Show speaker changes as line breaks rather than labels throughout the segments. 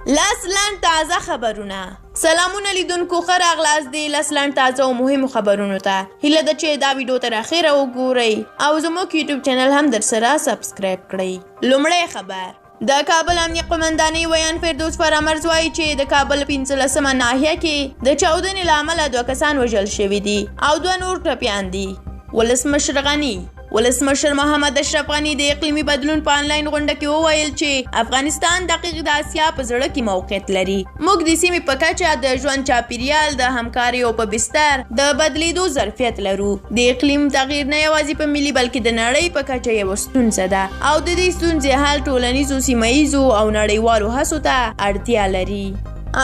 لسلند تازه خبرونه. سلامونه لیدونکو، ښه راغلاست د لسلند تازه او مهمو خبرونو ته. هیله ده چې دا ویډیو تر اخره وګورئ او زموږ یوټیوب چینل هم درسره سبسکرایب کړئ. لومړی خبر: د کابل امنیه قومندانۍ ویان فردوس فرامرز وایي چې د کابل 15مه ناحیه کې د چاودنې له امله 2 کسان وژل شوي دي او 2 نور ټپیان دي. ولسمشر محمد اشرف غني د اقلیمي بدلون په آنلاین غونډه کې وویل چې افغانستان دقیق د اسیا په زړه کې موقعیت لري. موږ د سیمې په کچه د ژوند چاپیریال د همکارۍ او په بستر د بدلیدو ظرفیت لرو. د اقلیم تغییر نه یوازې په ملي بلکې د نړۍ په کچه یوه ستونزه ده او د دې ستونزې حل ټولنیزو، سیمه ییزو او نړیوالو هڅو ته اړتیا لري.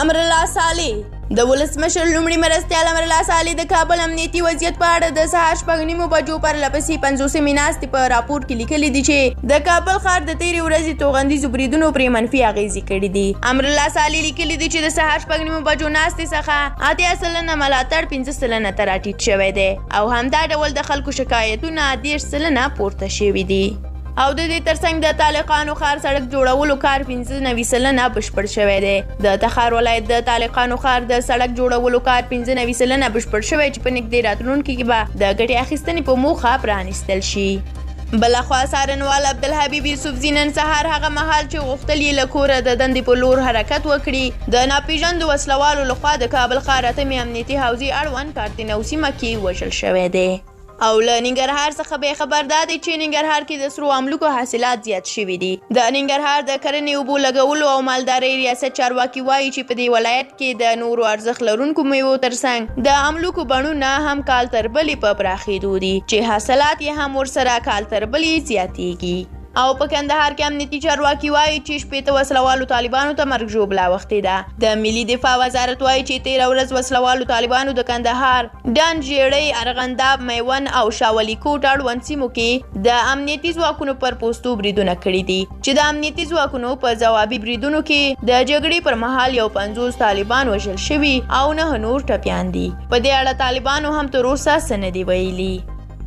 امرالله صالح: د ولسمشر لومړي مرستیال امرالله صالح د کابل امنیتي وضعیت په اړه د سهار 6:30 بجو پرلپسې 50مې ناستې په راپور کې لیکلي دي چې د کابل ښار د تېرې ورځې توغندیزو بریدونو پرې منفي اغېزې کړي دي. امرالله صالح لیکلي دي چې د سهار 6:30 بجو ناستې څخه 80% ملاتړ 15% ته راټیټ شوی دی او همدا ډول د خلکو شکایتونه 10% پورته شوي دي. او د دې ترڅنګ د طالقانو ښار سړک جوړولو کار 95% بشپړ شوی دی. د تخار ولایت د طالقانو ښار د سړک جوړولو کار 95% بشپړ شوی چې په نږدې راتلونکي کې به د ګټې اخیستنې په موخه پرانیستل شي. بلخوا څارنوال عبدالحبیب یوسفزي نن سهار هغه مهال چې غوښتل یې له کوره د دندې په لور حرکت وکړي، د ناپېژاندو وسلوالو لخوا د کابل ښار 8مې امنیتي حوزې اړوند کارتینو سیمه کې وژل شوی دی. او له ننګرهار څخه به خبر دا دی چې ننګرهار کې د سرو املوکو حاصلات زیات شوي دي. د ننګرهار د کرنې، اوبو لګولو او مالدارۍ ریاست چارواکي وایي چې په دې ولایت کې د نورو ارزښت لرونکو میوو ترڅنګ د املوکو بڼونه هم کال تر بلې په پراخېدو دي چې حاصلات یې هم ورسره کال تر بلې زیاتېږي. او په کندهار کې امنیتي چارواکي وایي چې 80 وسلوالو طالبانو ته مرګ ژوبله اوښتې ده. د ملي دفاع وزارت وایي چې 13 ورځ وسلوالو طالبانو د کندهار، ډنډ، ژیړۍ، ارغنداب، میوند او شاولي کوټ اړوند سیمو کې د امنیتي ځواکونو پر پوستو بریدونه کړي دي چې د امنیتي ځواکونو په ځوابي بریدونو کې د جګړې پر مهال 50 طالبان وژل شوي او 9 نور ټپیان دي. په دې اړه طالبانو هم تر اوسه څه نه دي ویلي.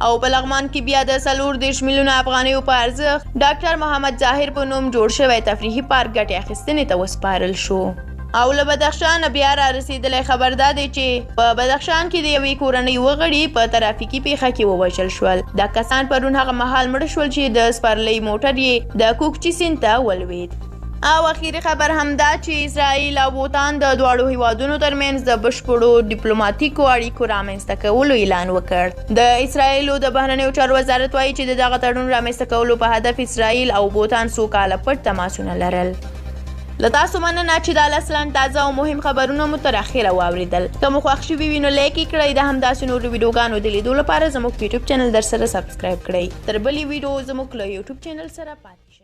او په لغمان کې بیا د 40 میلیونه افغانیو په ارزښت ډاکټر محمد ظاهر په نوم جوړ شوی تفریحي پارک ګټې اخیستنې ته وسپارل شو. او له بدخشان بیا را رسېدلی خبر دا دی چې په بدخشان کې د یوې کورنۍ وغړي په ترافیکي پیښه کې ووژل شول. دا کسان پرون هغه مهال مړه شول چې د سپرلۍ موټر یې د کوکچي سیند ته ولوېد. او اخیری خبر هم دا چې اسرائیل او بوتان د دواړو هیوادونو ترمنځ د بشپړو ډیپلوماټیکو اړیکو رامنځته کولو اعلان وکړ. د اسرائیلو د بهرنیو چارو وزارت وایي چې د دغه تړون رامنځته کولو په هدف اسرائیل او بوتان څو کاله پټ تماسونه لرل. له تاسو مننه چې د لسلند تازه او مهم خبرونه مو تر اخره واورېدل. که مو خوښ شوي وي نو لایک یې کړئ. د همداسې نورو ویډیوګانو د لیدو لپاره زموږ یوټیوب چینل درسره سبسکرایب کړئ. تر بلې ویډیو زموږ له یوټیوب چینل سره پاتې شئ.